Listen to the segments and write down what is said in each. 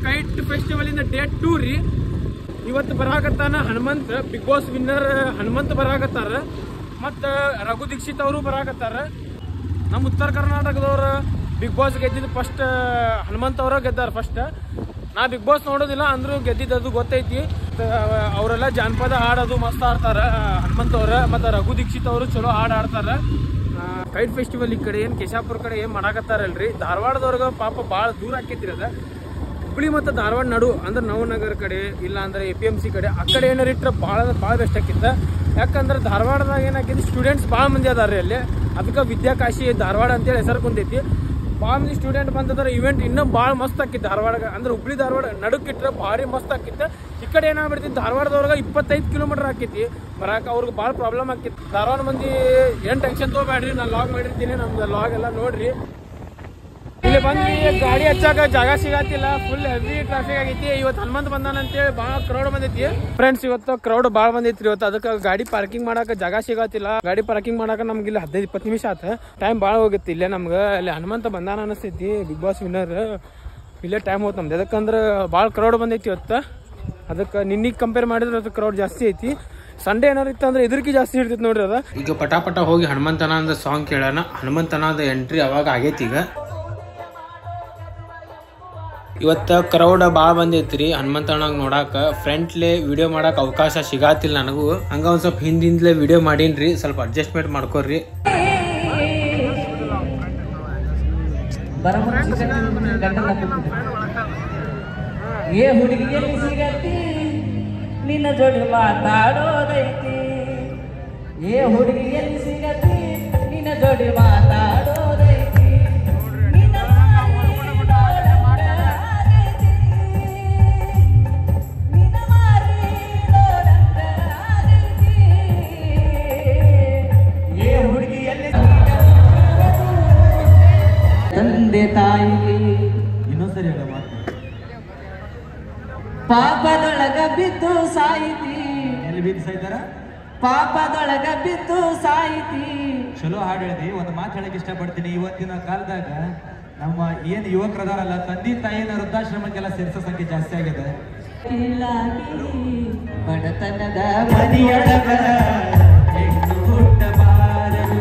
Kite festival ಇಂದ day 2 ರೀ. ಇವತ್ತು ಬರಾಕತ್ತಾನ Hanumanth, Bigg Boss winner Hanumanth ಬರಾಕತ್ತಾರ. ಮತ್ತು ರಘು ದೀಕ್ಷಿತ್ ಅವರು ಬರಾಕತ್ತಾರ. ನಮ್ಮ ಉತ್ತರ ಕರ್ನಾಟಕದವ್ರು ಬಿಗ್ ಬಾಸ್ ಗೆದ್ದಿದ್ದು ಫಸ್ಟ್ ಹನುಮಂತ್ ಅವರ ಗೆದ್ದಾರ. ಫಸ್ಟ್ ನಾ ಬಿಗ್ ಬಾಸ್ ನೋಡೋದಿಲ್ಲ ಅಂದ್ರೂ ಗೆದ್ದಿದ್ದು ಗೊತ್ತೈತಿ. ಅವರೆಲ್ಲ ಜಾನಪದ ಹಾಡೋದು ಮಸ್ತ್ ಆಡ್ತಾರ ಹನುಮಂತ್ ಅವ್ರ. ಮತ್ತು ರಘು ದೀಕ್ಷಿತ್ ಅವರು ಚಲೋ ಹಾಡು ಆಡ್ತಾರ. ಕೈಟ್ ಫೆಸ್ಟಿವಲ್ ಈ ಕಡೆ ಏನು ಕೇಶಾಪುರ ಕಡೆ ಏನು ಮಾಡಾಕತ್ತಾರಲ್ರಿ, ಧಾರವಾಡದವ್ರಿಗೆ ಪಾಪ ಭಾಳ ದೂರ ಆಕೈತಿರಿ ಅದ. ಹುಬ್ಳಿ ಮತ್ತು ಧಾರವಾಡ ನಡು ಅಂದ್ರೆ ನವನಗರ ಕಡೆ ಇಲ್ಲ ಅಂದ್ರೆ APMC ಕಡೆ ಆ ಕಡೆ ಏನಾರು ಇಟ್ಟರೆ ಭಾಳ ಬೆಸ್ಟ್ ಆಕಿತ್ತ. ಯಾಕಂದ್ರೆ ಧಾರವಾಡದಾಗ ಏನಾಕೈತಿ ಸ್ಟೂಡೆಂಟ್ಸ್ ಭಾಳ ಮಂದಿ ಅದಾರ ಅಲ್ಲಿ. ಅದಕ್ಕೆ ವಿದ್ಯಾಕಾಶಿ ಧಾರವಾಡ ಅಂತೇಳಿ ಹೆಸರು ಕುಂತೈತಿ. ಭಾಳ ಮಂದಿ ಸ್ಟೂಡೆಂಟ್ ಬಂದಿದ್ದಾರೆ. ಇವೆಂಟ್ ಇನ್ನೂ ಭಾಳ ಮಸ್ತ್ ಆಕಿತ್ತು ಧಾರವಾಡ. ಅಂದ್ರೆ ಹುಬ್ಳಿ ಧಾರವಾಡ ನಡುಕಿಟ್ರೆ ಭಾರಿ ಮಸ್ತ್ ಆಕಿತ್ತು. ಈ ಕಡೆ ಏನಾಗ್ಬಿಡ್ತಿತ್ತು ಧಾರವಾಡದವ್ರಿಗೆ 25 ಕಿಲೋಮೀಟರ್ ಆಕೈತಿ ಬರಾಕ. ಅವ್ರಿಗೆ ಭಾಳ ಪ್ರಾಬ್ಲಮ್ ಆಕಿತ್ತು. ಧಾರವಾಡ ಮಂದಿ ಏನು ಟೆನ್ಷನ್ ತೊಗೊಬೇಡ್ರಿ, ನಾನು ಲಾಗ್ ಮಾಡಿರ್ತೀನಿ. ನಮ್ದು ಲಾಗ್ ಎಲ್ಲ ನೋಡ್ರಿ. ಇಲ್ಲಿ ಬಂದು ಗಾಡಿ ಹಚ್ಚಾಕ ಜಾಗ ಸಿಗತ್ತಿಲ್ಲ, ಫುಲ್ ಹೆವಿ ಟ್ರಾಫಿಕ್ ಆಗೈತಿ. ಇವತ್ತು ಹನುಮಂತ್ ಬಂದಾನ ಅಂತೇಳಿ ಭಾಳ ಕ್ರೌಡ್ ಬಂದೈತಿ ಫ್ರೆಂಡ್ಸ್. ಇವತ್ತು ಕ್ರೌಡ್ ಭಾಳ ಬಂದೈತ್ರಿ ಇವತ್ತು. ಅದಕ್ಕೆ ಗಾಡಿ ಪಾರ್ಕಿಂಗ್ ಮಾಡಾಕ ಜಾಗ ಸಿಗತ್ತಿಲ್ಲ. ಗಾಡಿ ಪಾರ್ಕಿಂಗ್ ಮಾಡಾಕ ನಮ್ಗೆ ಇಲ್ಲಿ 15-20 ನಿಮಿಷ ಆತ. ಟೈಮ್ ಭಾಳ ಹೋಗುತ್ತೆ ಇಲ್ಲೇ ನಮ್ಗೆ. ಅಲ್ಲಿ ಹನುಮಂತ ಬಂದಾನ ಅನಿಸ್ತೈತಿ ಬಿಗ್ ಬಾಸ್ ವಿನ್ನರ್. ಇಲ್ಲೇ ಟೈಮ್ ಹೋಗುತ್ತೆ ನಮ್ದು. ಯಾಕಂದ್ರೆ ಭಾಳ ಕ್ರೌಡ್ ಬಂದೈತಿ ಇವತ್ತು. ಅದಕ್ಕೆ ನಿನ್ನಿಗೆ ಕಂಪೇರ್ ಮಾಡಿದ್ರೆ ಅದು ಕ್ರೌಡ್ ಜಾಸ್ತಿ ಐತಿ. ಸಂಡೇ ಏನಾರು ಇತ್ತು ಅಂದ್ರೆ ಇದ್ರಕಿ ಜಾಸ್ತಿ ಇರ್ತೈತಿ ನೋಡ್ರಿ ಅದ. ಈಗ ಪಟಾಪಟ ಹೋಗಿ ಹನುಮಂತನ ಅಂದ ಸಾಂಗ್ ಕೇಳೋಣ. ಹನುಮಂತನದ ಎಂಟ್ರಿ ಅವಾಗ ಆಗೈತಿ. ಈಗ ಇವತ್ತು ಕ್ರೌಡ್ ಭಾಳ ಬಂದೈತ್ರಿ ಹನುಮಂತಣ್ಣಗೆ ನೋಡಾಕ. ಫ್ರಂಟ್ಲೆ ವಿಡಿಯೋ ಮಾಡಕ್ಕೆ ಅವಕಾಶ ಸಿಗತ್ತಿಲ್ಲ ನನಗೂ. ಹಂಗ ಒಂದು ಸ್ವಲ್ಪ ಹಿಂದಿಂದಲೇ ವಿಡಿಯೋ ಮಾಡೀನ್ರಿ. ಸ್ವಲ್ಪ ಅಡ್ಜಸ್ಟ್ಮೆಂಟ್ ಮಾಡ್ಕೊರಿ. ಏ ಹುಡುಗಿಯಲ್ಲಿ ಸಿಗತ್ತಿ ನಿನ್ನ ಜೋಡಿ ಮಾತಾಡೋದೈತಿ. ಏ ಹುಡುಗಿಯಲ್ಲಿ ಸಿಗತ್ತಿ ನಿನ್ನ ಜೋಡಿ ಮಾತಾಡೋದೈತಿ. ತಂದೆ ತಾಯಿ ಇನ್ನೊಂದ್ಸರಿ ಪಾಪದೊಳಗ ಬಿದ್ದು ಸಾಯಿತಿ. ಎಲ್ಲಿ ಬಿದ್ದು ಸಾಯ್ತಾರ? ಪಾಪದೊಳಗ ಬಿದ್ದು ಸಾಯಿತಿ. ಚಲೋ ಹಾಡು ಹೇಳ್ದಿ. ಒಂದು ಮಾತು ಹೇಳಕ್ ಇಷ್ಟಪಡ್ತೀನಿ. ಇವತ್ತಿನ ಕಾಲದಾಗ ನಮ್ಮ ಏನು ಯುವಕರದಾರಲ್ಲ, ತಂದೆ ತಾಯಿನ ವೃದ್ಧಾಶ್ರಮಕ್ಕೆಲ್ಲ ಸೇರಿಸೋ ಸಂಖ್ಯೆ ಜಾಸ್ತಿ ಆಗಿದೆ. ಬಡತನದ ಮನೆಯೊಳಗ ಹೆಣ್ಣು ಹುಟ್ಟಬಾರದು.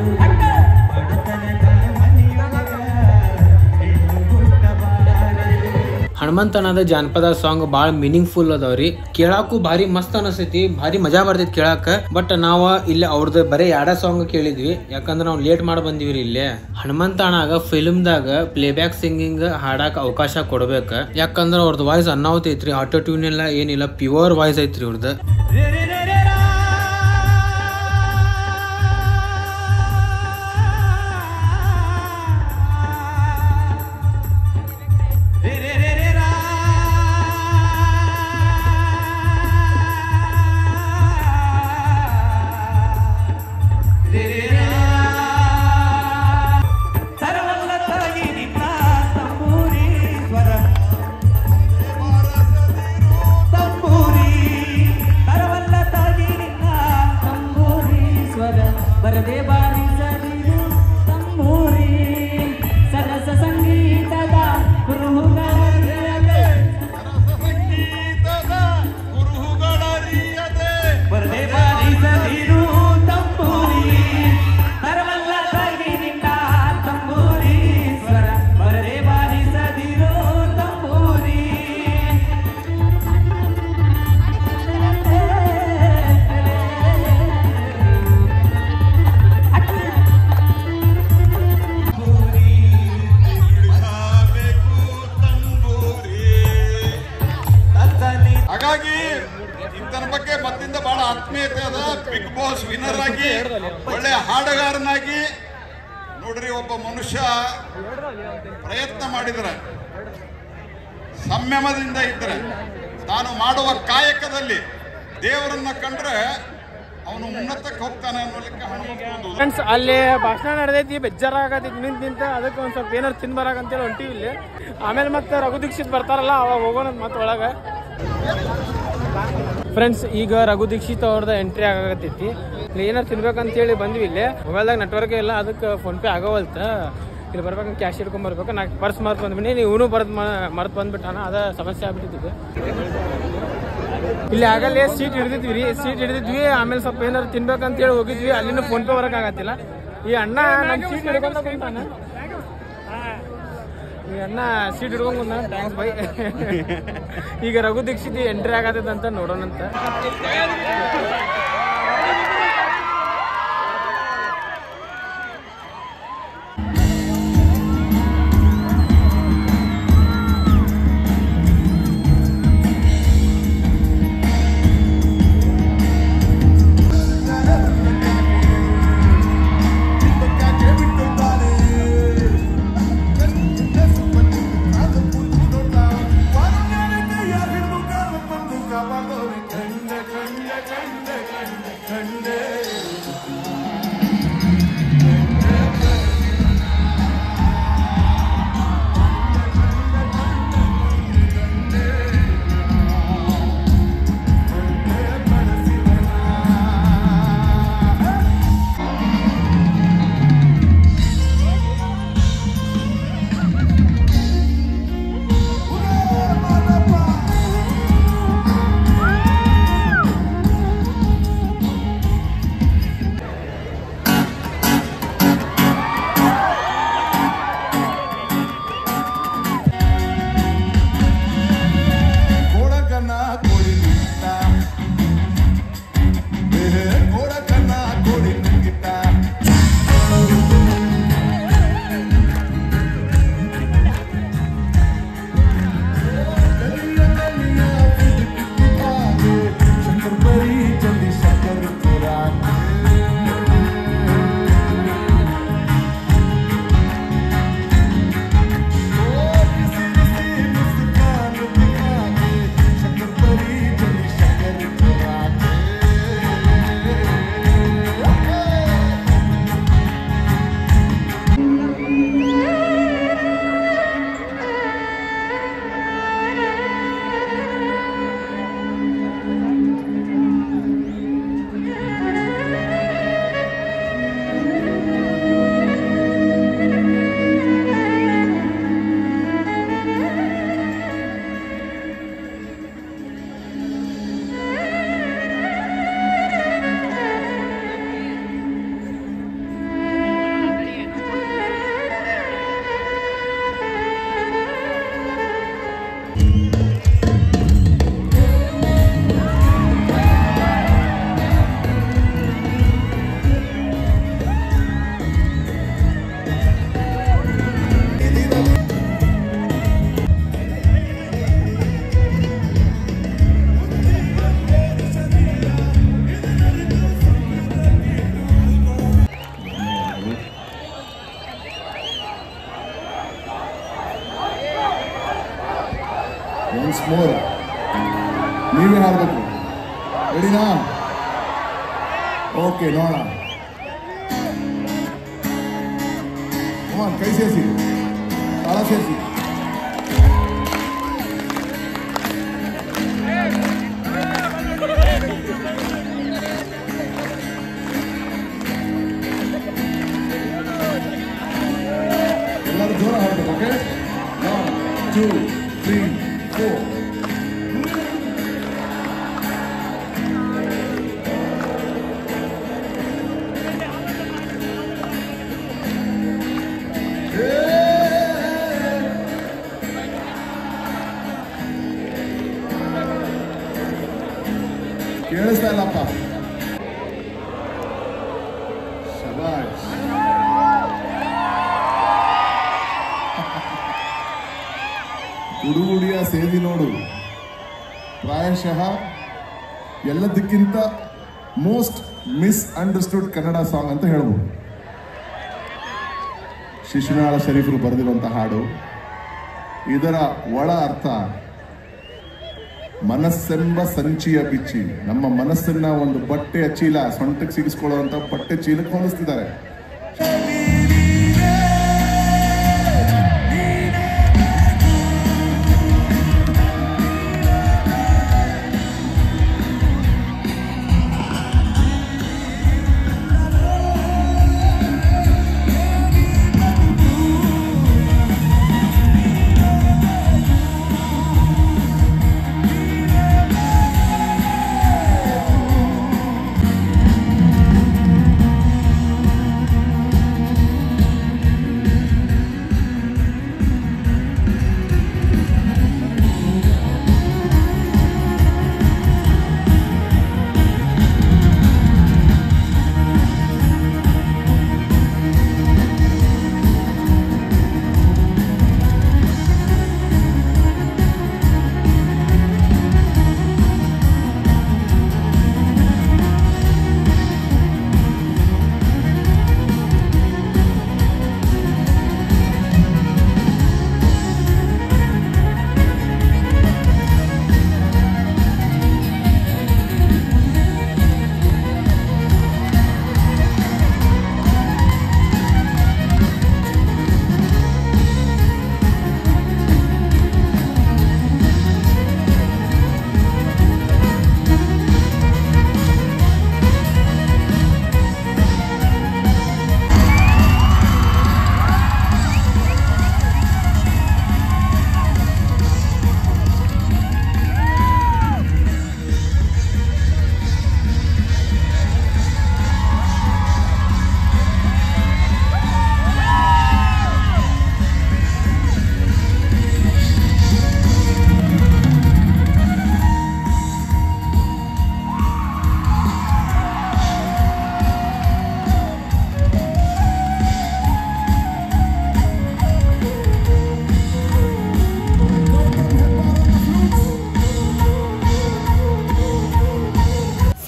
ಹನುಮಂತನದ ಜಾನಪದ ಸಾಂಗ್ ಭಾಳ ಮೀನಿಂಗ್ಫುಲ್ ಅದಾವ್ರಿ. ಕೇಳಾಕು ಭಾರಿ ಮಸ್ತ್ ಅನಿಸ್ತೈತಿ, ಭಾರಿ ಮಜಾ ಬರ್ತೈತಿ ಕೇಳಾಕ. ಬಟ್ ನಾವು ಇಲ್ಲಿ ಅವ್ರದ್ದು ಬರೀ 2 ಸಾಂಗ್ ಕೇಳಿದ್ವಿ. ಯಾಕಂದ್ರೆ ನಾವು ಲೇಟ್ ಮಾಡಿ ಬಂದಿವ್ರಿ ಇಲ್ಲೇ. ಹನುಮಂತನಾಗ ಫಿಲ್ಮ್ದಾಗ ಪ್ಲೇಬ್ಯಾಕ್ ಸಿಂಗಿಂಗ್ ಹಾಡಾಕ ಅವಕಾಶ ಕೊಡ್ಬೇಕು. ಯಾಕಂದ್ರೆ ಅವ್ರದ್ದು ವಾಯ್ಸ್ ಅನ್ನಾವತ್ ಐತ್ರಿ. ಆಟೋ ಟ್ಯೂನ್ ಎಲ್ಲ ಏನಿಲ್ಲ, ಪ್ಯೂರ್ ವಾಯ್ಸ್ ಐತ್ರಿ ಅವ್ರದ್ದು. ಬಿಗ್ ಬಾಸ್ ವಿನ್ನರ್ ಆಗಿ ಒಳ್ಳೆ ಹಾಡುಗಾರನಾಗಿ ನೋಡ್ರಿ ಒಬ್ಬ ಮನುಷ್ಯ ಪ್ರಯತ್ನ ಮಾಡಿದ್ರೆ, ಸಂಯಮದಿಂದ ಇದ್ರೆ, ತಾನು ಮಾಡುವ ಕಾಯಕದಲ್ಲಿ ದೇವರನ್ನ ಕಂಡ್ರೆ ಅವನು ಉನ್ನತಕ್ಕೆ ಹೋಗ್ತಾನೆ ಅನ್ನೋಲಿಕ್ಕೆ ಹನುಮಂತ. ಫ್ರೆಂಡ್ಸ್ ಅಲ್ಲಿ ಭಾಷಣ ನಡೆದೈತಿ, ಬೇಜಾರಾಗತೈತಿ ನಿಂತ. ಅದಕ್ಕೆ ಒಂದು ಸ್ವಲ್ಪ ಏನಾರು ತಿನ್ ಬರಾಕಂತೇಳಿ ಹೊಂಟಿವಿ ಇಲ್ಲಿ. ಆಮೇಲೆ ಮತ್ತೆ ರಘು ದೀಕ್ಷಿತ್ ಬರ್ತಾರಲ್ಲ ಅವಾಗ ಹೋಗೋಣ ಮತ್ತೆ ಒಳಗೆ. ಫ್ರೆಂಡ್ಸ್ ಈಗ ರಘು ದೀಕ್ಷಿತ್ ಅವ್ರದ್ದು ಎಂಟ್ರಿ ಆಗತೈತಿ. ಏನಾರು ತಿನ್ಬೇಕಂತೇಳಿ ಬಂದ್ವಿ ಇಲ್ಲಿ. ಮೊಬೈಲ್ದಾಗ ನೆಟ್ವರ್ಕ್ ಇಲ್ಲ, ಅದಕ್ಕೆ ಫೋನ್ ಪೇ ಆಗೋವಲ್ತ. ಇಲ್ಲಿ ಬರ್ಬೇಕು ಕ್ಯಾಶ್ ಹಿಡ್ಕೊಂಡ್ ಬರ್ಬೇಕು. ನಾ ಪರ್ಸ್ ಮರ್ತು ಬಂದ್ಬಿಟ್ಟು ಇವನು ಮರ್ತು ಬಂದ್ಬಿಟ್ಟಾನ. ಅದ ಸಮಸ್ಯೆ ಆಗ್ಬಿಟ್ಟಿದ್ವಿ. ಇಲ್ಲಿ ಆಗಲ್ಲೇ ಸೀಟ್ ಹಿಡಿದಿದ್ವಿ. ಆಮೇಲೆ ಸ್ವಲ್ಪ ಏನಾರು ತಿನ್ಬೇಕಂತೇಳಿ ಹೋಗಿದ್ವಿ. ಅಲ್ಲಿಂದ ಫೋನ್ ಪೇ ಬರಕ್ ಆಗತ್ತಿಲ್ಲ. ಈ ಅಣ್ಣ ನಮ್ಮ ಸೀಟ್ ಹಿಡ್ಕೊಂಡ ಕುಂತಾನ. ಈ ಅಣ್ಣ ಸೀಟ್ ಹಿಡ್ಕೊಂಡ್ ಕುಂತಾನ. Thanks bye. ಈಗ ರಘು ದೀಕ್ಷಿತ್ ಎಂಟ್ರಿ ಆಗತ್ತಂತ ನೋಡೋಣಂತ. ಒನ್ಸ್ ಮೋರ್ ನೀವೇ ಹಾಡಬೇಕು. ರೆಡಿನಾ? ಓಕೆ, ನೋಡೋಣ. ಕೈ ಸೇರಿಸಿ, ತಾಳ ಸೇರಿಸಿ. ಎಲ್ಲರೂ ಜೋರ ಹಾಡಬೇಕು. ಓಕೆ, 1 2 3 4. ಕೇಳಿಸ್ತಾ ಇಲ್ಲಪ್ಪ. ಶಬಾಷ್. ಹುಡುಗುಡಿಯ ಸೇದಿ ನೋಡು ಪ್ರಾಯಶಃ ಎಲ್ಲದಕ್ಕಿಂತ most miss understood Kannada song ಅಂತ ಹೇಳ್ಬೋದು. ಶಿಶುನಾಳ ಶರೀಫರು ಬರೆದಿರುವಂಥ ಹಾಡು. ಇದರ ಒಳ ಅರ್ಥ ಮನಸ್ಸೆಂಬ ಸಂಚಿಯ ಬಿಚ್ಚಿ. ನಮ್ಮ ಮನಸ್ಸನ್ನ ಒಂದು ಬಟ್ಟೆಯ ಚೀಲ, ಸೊಂಟಕ್ಕೆ ಸಿಗಿಸ್ಕೊಳ್ಳುವಂತ ಬಟ್ಟೆ ಚೀಲಕ್ಕೆ ಹೋಲಿಸ್ತಿದ್ದಾರೆ.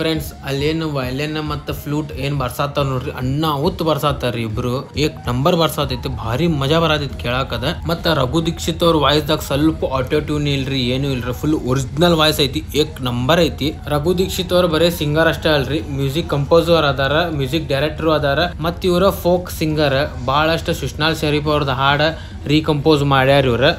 ಫ್ರೆಂಡ್ಸ್ ಅಲ್ಲೇನು ವಯಲಿನ್ ಮತ್ತು ಫ್ಲೂಟ್ ಏನ್ ಬರ್ಸಾತಾರ ನೋಡ್ರಿ, ಅಣ್ಣ ಉತ್ ಬರ್ಸಾತಾರ ಇಬ್ರು. ಏಕ್ ನಂಬರ್ ಬರ್ಸಾತೈತಿ, ಭಾರಿ ಮಜಾ ಬರತೈತಿ ಕೇಳಾಕದ. ಮತ್ತ ರಘು ದೀಕ್ಷಿತ್ ಅವ್ರ ವಾಯ್ಸ್ ದಾಗ ಸ್ವಲ್ಪ ಆಟೋ ಟ್ಯೂನ್ ಇಲ್ರಿ, ಏನು ಇಲ್ರಿ, ಫುಲ್ ಒರಿಜಿನಲ್ ವಾಯ್ಸ್ ಐತಿ, ಏಕ್ ನಂಬರ್ ಐತಿ. ರಘು ದೀಕ್ಷಿತ್ ಅವ್ರ ಬರೇ ಸಿಂಗರ್ ಅಷ್ಟೇ ಅಲ್ರಿ, ಮ್ಯೂಸಿಕ್ ಕಂಪೋಸರ್ ಅದಾರ, ಮ್ಯೂಸಿಕ್ ಡೈರೆಕ್ಟರ್ ಅದಾರ, ಮತ್ತ ಇವರ ಫೋಕ್ ಸಿಂಗರ್. ಬಹಳಷ್ಟು ಸುಷ್ನಾಲ್ ಶರೀಫ್ ಅವ್ರದ್ದು ಹಾಡ ರೀಕಂಪೋಸ್ ಮಾಡ್ಯಾರ ಇವ್ರ.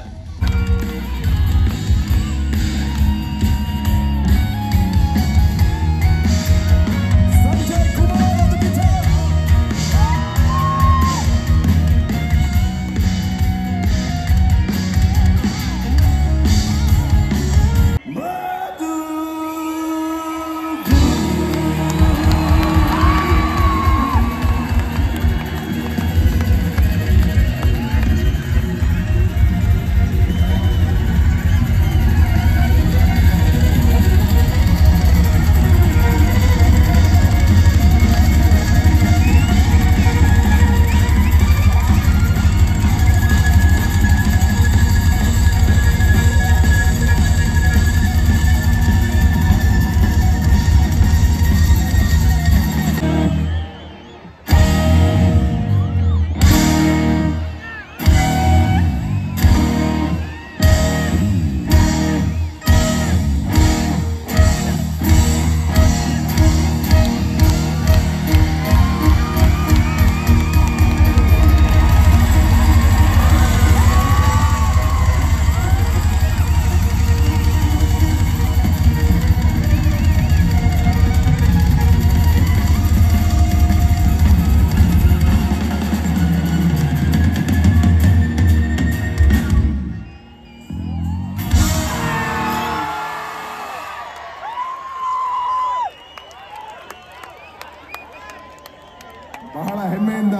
ಬಹಳ ಹೆಮ್ಮೆಯಿಂದ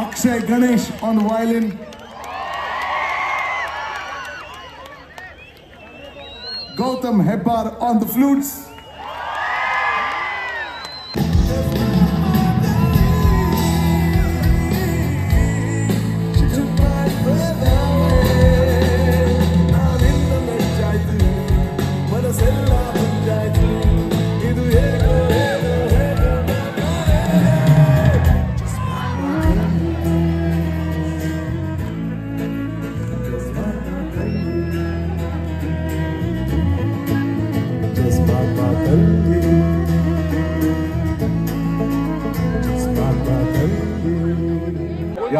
Akshay Ganesh on violin, Gautam Hebbar on the flutes,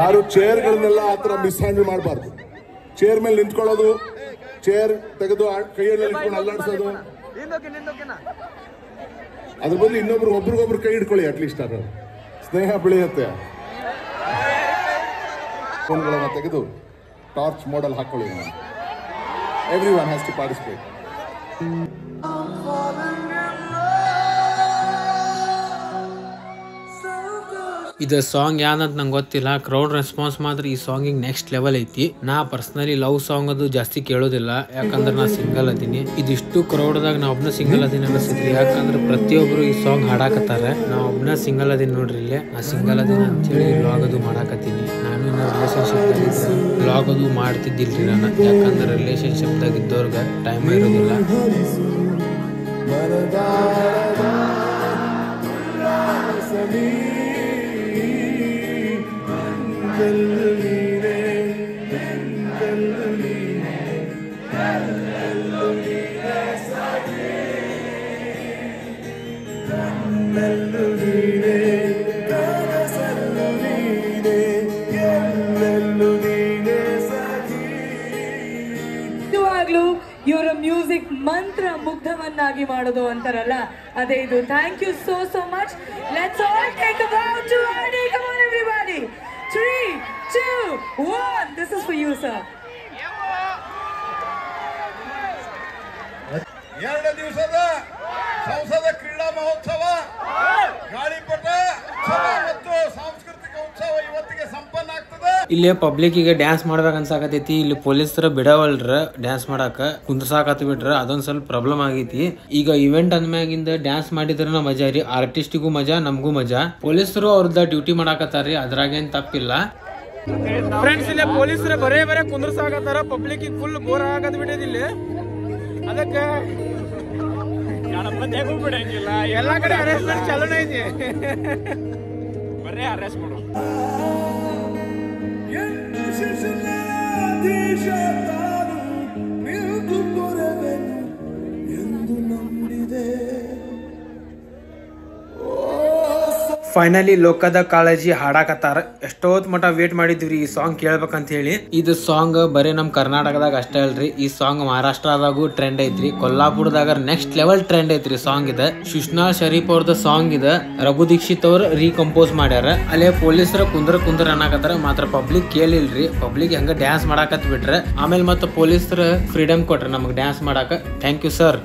ಯಾರು ಚೇರ್ಗಳನ್ನೆಲ್ಲ ಆತರ ಮಿಸ್ ಹ್ಯಾಂಡಲ್ ಮಾಡಬಾರ್ದು. ಚೇರ್ ಮೇಲೆ ನಿಂತ್ಕೊಳ್ಳೋದು, ಚೇರ್ ತೆಗೆದು ಕೈಯಲ್ಲಿ ಇಟ್ಕೊಂಡು ಅಲ್ಲಾಡ್ಸೋದು, ಅದ್ರ ಬದಲು ಇನ್ನೊಬ್ರು ಒಬ್ರಿಗೊಬ್ರು ಕೈ ಇಟ್ಕೊಳ್ಳಿ, ಅಟ್ಲೀಸ್ಟ್ ಅದು ಸ್ನೇಹ ಬೆಳೆಯುತ್ತೆ. ಫೋನ್ಗಳನ್ನ ತೆಗೆದು ಟಾರ್ಚ್ ಮೋಡಲ್ ಹಾಕೊಳ್ಳಿ. Every one has to participate. ಇದು ಸಾಂಗ್ ಯಾವ್ದಂತ ನಂಗೆ ಗೊತ್ತಿಲ್ಲ, ಕ್ರೌಡ್ ರೆಸ್ಪಾನ್ಸ್ ಮಾತ್ರ ಈ ಸಾಂಗಿಗೆ ನೆಕ್ಸ್ಟ್ ಲೆವೆಲ್ ಐತಿ. ನಾ ಪರ್ಸನಲಿ ಲವ್ ಸಾಂಗ್ ಅದು ಜಾಸ್ತಿ ಕೇಳೋದಿಲ್ಲ, ಯಾಕಂದ್ರೆ ನಾ ಸಿಂಗಲ್ ಅದೀನಿ. ಇದಿಷ್ಟು ಕ್ರೌಡ್ದಾಗ ನಾ ಒಬ್ನ ಸಿಂಗಲ್ ಅದೀನಿ ಅನಿಸ್ತೈತಿ, ಯಾಕಂದ್ರೆ ಪ್ರತಿಯೊಬ್ರು ಈ ಸಾಂಗ್ ಹಾಡಾಕತ್ತಾರ. ನಾ ಒಬ್ನ ಸಿಂಗಲ್ ಅದೀನಿ ನೋಡ್ರಿ, ಇಲ್ಲೇ ನಾ ಸಿಂಗಲ್ ಅದೀನಿ ಅಂತೇಳಿ ವ್ಲಾಗ್ ಅದು ಮಾಡಾಕತ್ತೀನಿ. ನಾನು ಇನ್ನು ರಿಲೇಷನ್ಶಿಪ್ ವ್ಲಾಗ್ ಅದು ಮಾಡ್ತಿದ್ದಿಲ್ರಿ ನಾನು, ಯಾಕಂದ್ರೆ ರಿಲೇಷನ್ಶಿಪ್ ದಾಗ ಇದ್ದವ್ರಿಗೆ ಟೈಮ್ ಇರೋದಿಲ್ಲ. ಇವರ ಮ್ಯೂಸಿಕ್ ಮಂತ್ರ ಮುಗ್ಧವನ್ನಾಗಿ ಮಾಡೋದು ಅಂತಾರಲ್ಲ, ಅದೇ ಇದು. Thank you so much. Let's all take a bow to ಆಡಿ. Come on everybody. 3, 2, 1. This is for you sir. ಎರಡು ದಿವಸದ ಸಂಸದ ಕ್ರೀಡಾ ಮಹೋತ್ಸವ, ಗಾಳಿಪಟ ಮತ್ತು ಸಾಂಸ್ಕೃತಿಕ ಉತ್ಸವ ಇವತ್ತಿಗೆ ಸಂಪನ್ನ ಆಗ್ತದೆ. ಇಲ್ಲೇ ಪಬ್ಲಿಕ್ಕಿಗೆ ಡ್ಯಾನ್ಸ್ ಮಾಡ್ಬೇಕು ಅನ್ಸಾಕತೈತಿ. ಇಲ್ಲಿ ಪೊಲೀಸರ ಬಿಡವಲ್ರ ಡ್ಯಾನ್ಸ್ ಮಾಡಾಕ, ಕುಂದ್ರಸಾಕತ್ ಬಿಟ್ರ. ಅದೊಂದ್ ಸ್ವಲ್ಪ ಪ್ರಾಬ್ಲಮ್ ಆಗೈತಿ. ಈಗ ಇವೆಂಟ್ ಅಂದ್ಮ್ಯಾಗಿಂದ ಡ್ಯಾನ್ಸ್ ಮಾಡಿದ್ರ ಮಜಾ ರೀ, ಆರ್ಟಿಸ್ಟಿಗೂ ಮಜಾ, ನಮಗೂ ಮಜಾ. ಪೊಲೀಸರು ಅವ್ರದ್ದು ಡ್ಯೂಟಿ ಮಾಡಾಕತ್ತಾರ್ರಿ, ಅದ್ರಾಗೇನ್ ತಪ್ಪಿಲ್ಲ. ಫ್ರೆಂಡ್ಸ್, ಇಲ್ಲೇ ಪೊಲೀಸರು ಬರೇ ಕುಂದ್ರಸಾಕತ್ತಾರ, ಪಬ್ಲಿಕ್ ಫುಲ್ ಬೋರ್ ಆಗದ್ ಬಿಟ್ಟಿದ್ ಇಲ್ಲಿ. ಅದಕ್ಕೆ ಗಣಪತಿಯಾಗೂ ಬಿಡಂಗಿಲ್ಲ, ಎಲ್ಲಾ ಕಡೆ ಅರೆಸ್ಟ್ಮೆಂಟ್ ಚಾಲೂನ ಐತಿ. ಬರೇ ಅರೆಸ್ಟ್ ಮಾಡು. ಫೈನಲಿ ಲೋಕದ ಕಾಳಜಿ ಹಾಡಾಕತ್ತಾರ. ಎಷ್ಟೊತ್ ಮಟ ವೇಟ್ ಮಾಡಿದ್ವಿ ಈ ಸಾಂಗ್ ಕೇಳ್ಬೇಕಂತ ಹೇಳಿ. ಇದು ಸಾಂಗ್ ಬರೀ ನಮ್ ಕರ್ನಾಟಕದಾಗ ಅಷ್ಟೇ ಅಲ್ರಿ, ಈ ಸಾಂಗ್ ಮಹಾರಾಷ್ಟ್ರದಾಗೂ ಟ್ರೆಂಡ್ ಐತ್ರಿ, ಕೊಲ್ಲಾಪುರದಾಗ ನೆಕ್ಸ್ಟ್ ಲೆವೆಲ್ ಟ್ರೆಂಡ್ ಐತ್ರಿ ಸಾಂಗ್ ಇದೆ. ಸುಷ್ನಾಲ್ ಶರೀಫ್ ಅವ್ರದ ಸಾಂಗ್ ಇದೆ, ರಘು ದೀಕ್ಷಿತ್ ಅವ್ರ ರೀಕಂಪೋಸ್ ಮಾಡ್ಯಾರ. ಅಲ್ಲೇ ಪೊಲೀಸರ ಕುಂದ್ರ ಅನ್ನಕತ್ತಾರ, ಮಾತ್ರ ಪಬ್ಲಿಕ್ ಕೇಳಿಲ್ರಿ. ಪಬ್ಲಿಕ್ ಹೆಂಗ ಡ್ಯಾನ್ಸ್ ಮಾಡಾಕತ್ ಬಿಟ್ರೆ, ಆಮೇಲೆ ಮತ್ತೆ ಪೊಲೀಸರ ಫ್ರೀಡಮ್ ಕೊಟ್ರ ನಮಗ್ ಡ್ಯಾನ್ಸ್ ಮಾಡಾಕ. Thank you sir.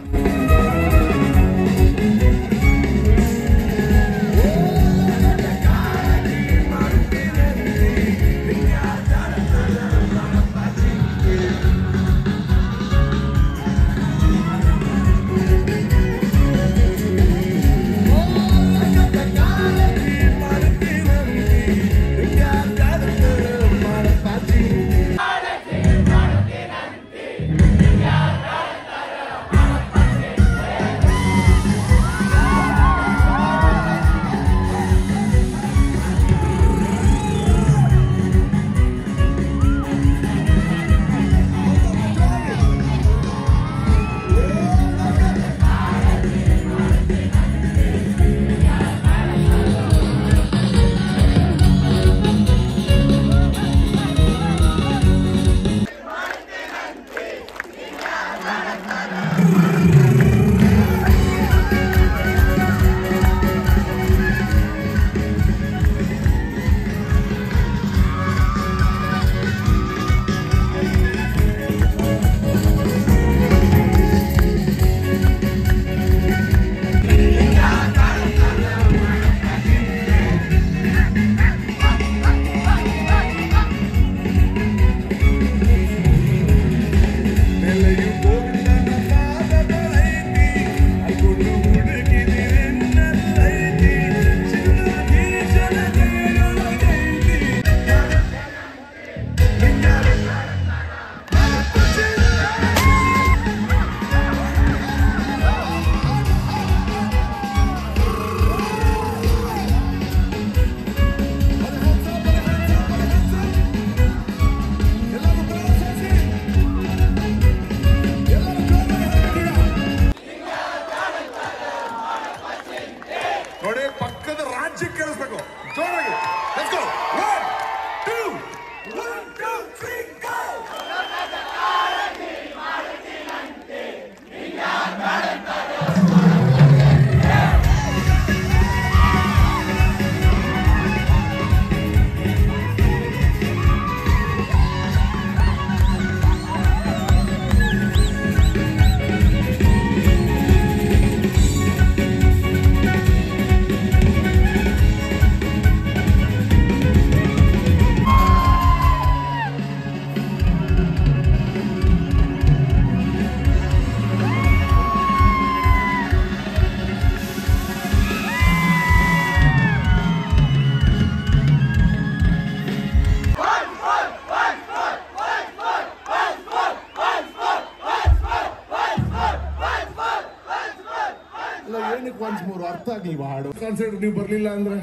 once more ಅರ್ಥ ಆಗ್ಲಿಲ್ವಾ ಹಾಡು? ಕಾನ್ಸರ್ಟ್ ನೀವು ಬರ್ಲಿಲ್ಲ ಅಂದ್ರೆ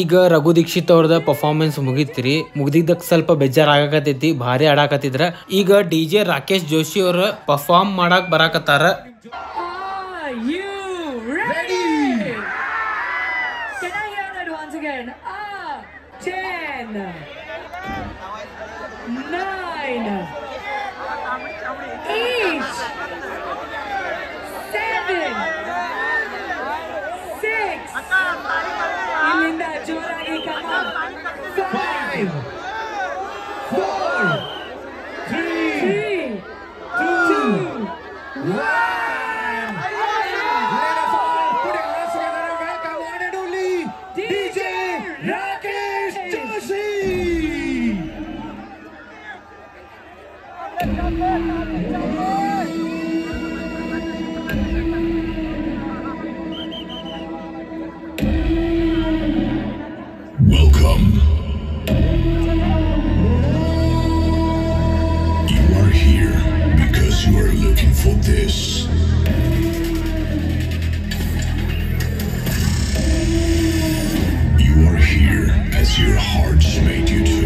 ಈಗ ರಘು ದೀಕ್ಷಿತ್ ಅವ್ರದ ಪರ್ಫಾರ್ಮೆನ್ಸ್ ಮುಗಿತ್ರಿ. ಮುಗ್ದಿದ್ದಕ್ ಸ್ವಲ್ಪ ಬೇಜಾರಾಗಕತೈತಿ, ಭಾರಿ ಆಡಾಕತ್ತಿದ್ರ. ಈಗ DJ ರಾಕೇಶ್ ಜೋಶಿ ಅವ್ರ ಪರ್ಫಾರ್ಮ್ ಮಾಡಾಕ್ ಬರಾಕತ್ತಾರ. ಇಲ್ಲಿಂದ ಜೋರಾಗಿ ಕಮ 5 4 3 2 1 Let us all put your hands together and welcome one and only DJ Rakesh Joshi. Welcome. You are here because you are looking for this. You are here as your hearts made you to.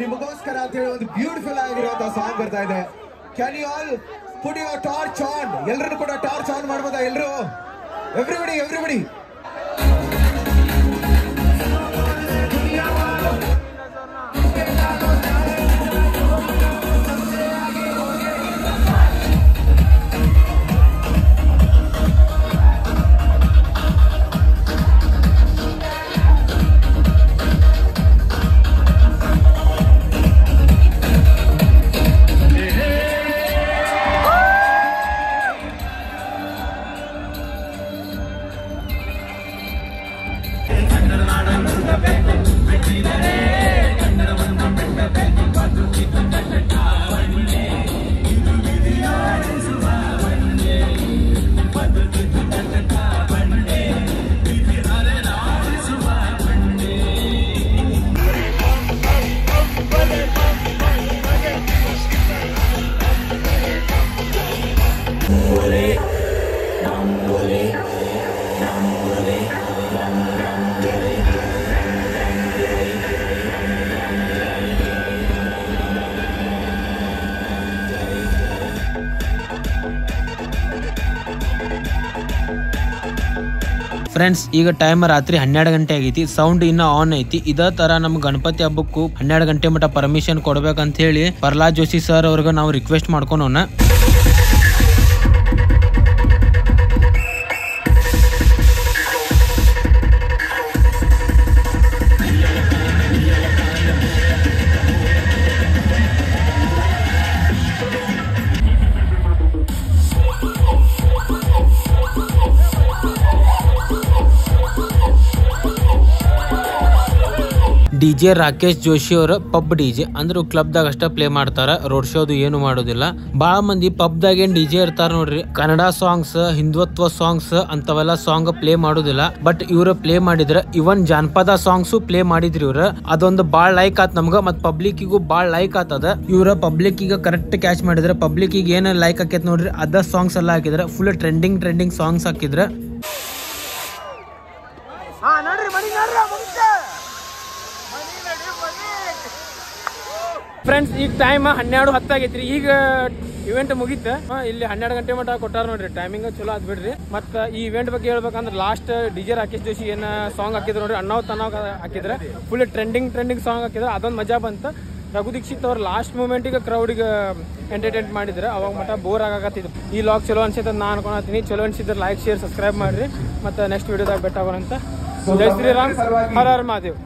ನಿಮಗೋಸ್ಕರ ಅಂತ ಹೇಳಿ ಒಂದು beautiful ಆಗಿರುವಂತಹ song ಬರ್ತಾ ಇದೆ. Can you all put your torch on? ಎಲ್ಲರೂ ಕೂಡ torch on ಮಾಡ್ಬೋದಾ? ಎಲ್ಲರೂ ಎವ್ರಿಬಡಿ ಫ್ರೆಂಡ್ಸ್, ಈಗ ಟೈಮ್ ರಾತ್ರಿ 12 ಗಂಟೆ ಆಗೈತಿ. ಸೌಂಡ್ ಇನ್ನ ಆನ್ ಐತಿ. ಇದೇ ತರ ನಮ್ ಗಣಪತಿ ಹಬ್ಬಕ್ಕೂ 12 ಗಂಟೆ ಮಟ್ಟ ಪರ್ಮಿಷನ್ ಕೊಡ್ಬೇಕಂತ ಹೇಳಿ ಪ್ರಹ್ಲಾದ್ ಜೋಶಿ ಸರ್ ಅವ್ರಿಗೆ ನಾವು ರಿಕ್ವೆಸ್ಟ್ ಮಾಡ್ಕೊಂಡೋಣ. ಡಿಜೆ ರಾಕೇಶ್ ಜೋಶಿ ಅವರ ಪಬ್ ಡಿಜೆ ಅಂದ್ರೆ ಕ್ಲಬ್ದಾಗ ಅಷ್ಟ ಪ್ಲೇ ಮಾಡ್ತಾರ. ರೋಡ್ ಶೋದು ಏನು ಮಾಡೋದಿಲ್ಲ. ಬಾಳ ಮಂದಿ ಪಬ್ದಾಗ ಏನ್ ಡಿಜೆ ಇರ್ತಾರ ನೋಡ್ರಿ, ಕನ್ನಡ ಸಾಂಗ್ಸ್, ಹಿಂದುತ್ವ ಸಾಂಗ್ಸ್ ಅಂತವೆಲ್ಲ ಸಾಂಗ್ ಪ್ಲೇ ಮಾಡೋದಿಲ್ಲ. ಬಟ್ ಇವ್ರ ಪ್ಲೇ ಮಾಡಿದ್ರ, ಇವನ್ ಜಾನಪದ ಸಾಂಗ್ಸು ಪ್ಲೇ ಮಾಡಿದ್ರಿ ಇವ್ರ. ಅದೊಂದು ಬಾಳ್ ಲೈಕ್ ಆತ್ ನಮ್ಗ, ಮತ್ ಪಬ್ಲಿಕ್ಕಿಗೂ ಬಾಳ್ ಲೈಕ್ ಆತದ. ಇವ್ರ ಪಬ್ಲಿಕ್ ಈಗ ಕರೆಕ್ಟ್ ಕ್ಯಾಚ್ ಮಾಡಿದ್ರ. ಪಬ್ಲಿಕ್ ಈಗ ಏನ್ ಲೈಕ್ ಆಕೇತ್ ನೋಡ್ರಿ, ಅದ ಸಾಂಗ್ಸ್ ಎಲ್ಲ ಹಾಕಿದ್ರ. ಫುಲ್ ಟ್ರೆಂಡಿಂಗ್ ಸಾಂಗ್ಸ್ ಹಾಕಿದ್ರ. ಫ್ರೆಂಡ್ಸ್, ಈಗ ಟೈಮ್ 12:10 ಆಗೈತ್ರಿ. ಈಗ ಇವೆಂಟ್ ಮುಗೀತ. ಇಲ್ಲಿ 12 ಗಂಟೆ ಮಟ್ಟ ಕೊಟ್ಟಾರ ನೋಡ್ರಿ. ಟೈಮಿಂಗ್ ಚಲೋ ಅದ್ ಬಿಡ್ರಿ. ಮತ್ತ ಈ ಇವೆಂಟ್ ಬಗ್ಗೆ ಹೇಳ್ಬೇಕಂದ್ರೆ ಲಾಸ್ಟ್ ಡಿಜೆ ರಾಕೇಶ್ ಜೋಶಿ ಏನ ಸಾಂಗ್ ಹಾಕಿದ್ರು ನೋಡ್ರಿ, ಅನ್ನಾವ್ ಹಾಕಿದ್ರೆ ಫುಲ್ ಟ್ರೆಂಡಿಂಗ್ ಸಾಂಗ್ ಹಾಕಿದ್ರೆ. ಅದೊಂದು ಮಜಾ ಬಂತ. ರಘು ದೀಕ್ಷಿತ್ ಅವ್ರು ಲಾಸ್ಟ್ ಮೂಮೆಂಟಿಗೆ ಕ್ರೌಡಿಗೆ ಎಂಟರ್ಟೈನ್ ಮಾಡಿದ್ರೆ. ಅವಾಗ ಮಟ್ಟ ಬೋರ್ ಆಗತ್ತಿದ್ರು. ಈ ಲಾಗ್ ಚಲೋ ಅನ್ಸಿತ್ತು ನಾನು ಅನ್ಕೊಳತೀನಿ. ಚಲೋ ಅನ್ಸಿದ್ರೆ ಲೈಕ್, ಶೇರ್, ಸಬ್ಸ್ಕ್ರೈಬ್ ಮಾಡ್ರಿ. ಮತ್ತೆ ನೆಕ್ಸ್ಟ್ ವಿಡಿಯೋದಾಗ ಬೆಟ್ಟ ಆಗೋಣ ಅಂತ. ಜೈ ಶ್ರೀರಾಮ್, ಹರ ಹರ ಮಹಾದೇವ್.